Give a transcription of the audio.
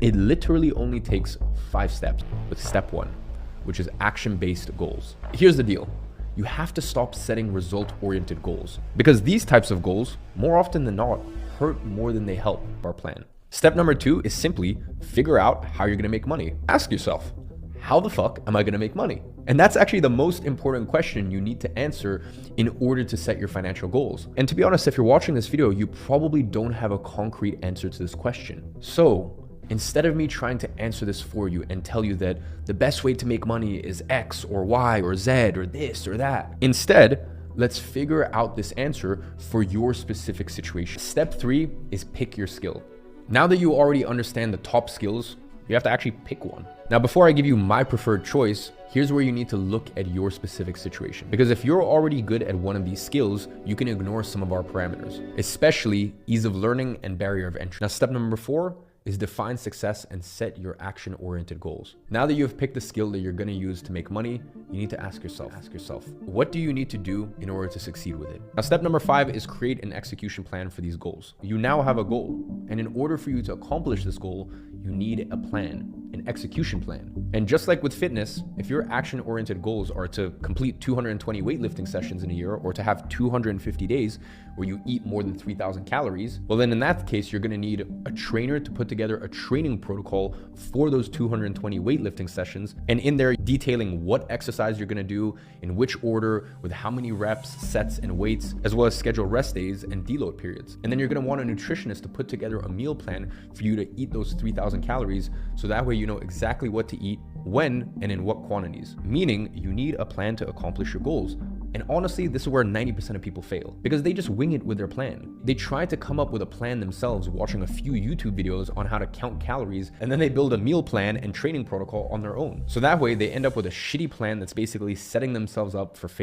It literally only takes 5 steps with step 1, which is action-based goals. Here's the deal. You have to stop setting result-oriented goals because these types of goals, more often than not, hurt more than they help our plan. Step number 2 is simply figure out how you're gonna make money. Ask yourself, how the fuck am I gonna make money? And that's actually the most important question you need to answer in order to set your financial goals. And to be honest, if you're watching this video, you probably don't have a concrete answer to this question. So instead of me trying to answer this for you and tell you that the best way to make money is X or Y or Z or this or that, instead, let's figure out this answer for your specific situation. Step 3 is pick your skill. Now that you already understand the top skills, you have to actually pick one. Now, before I give you my preferred choice, here's where you need to look at your specific situation. Because if you're already good at one of these skills, you can ignore some of our parameters, especially ease of learning and barrier of entry. Now, step number 4 is define success and set your action-oriented goals. Now that you've picked the skill that you're gonna use to make money, you need to ask yourself, what do you need to do in order to succeed with it? Now, step number 5 is create an execution plan for these goals. You now have a goal, and in order for you to accomplish this goal, you need a plan, an execution plan. And just like with fitness, if your action-oriented goals are to complete 220 weightlifting sessions in a year or to have 250 days where you eat more than 3,000 calories, well then in that case, you're gonna need a trainer to put together a training protocol for those 220 weightlifting sessions, and in there detailing what exercise you're gonna do, in which order, with how many reps, sets, and weights, as well as schedule rest days and deload periods. And then you're gonna want a nutritionist to put together a meal plan for you to eat those 3,000 calories, so that way you know exactly what to eat, when, and in what quantities. Meaning you need a plan to accomplish your goals. And honestly, this is where 90% of people fail because they just wing it with their plan. They try to come up with a plan themselves watching a few YouTube videos on how to count calories, and then they build a meal plan and training protocol on their own. So that way they end up with a shitty plan that's basically setting themselves up for failure.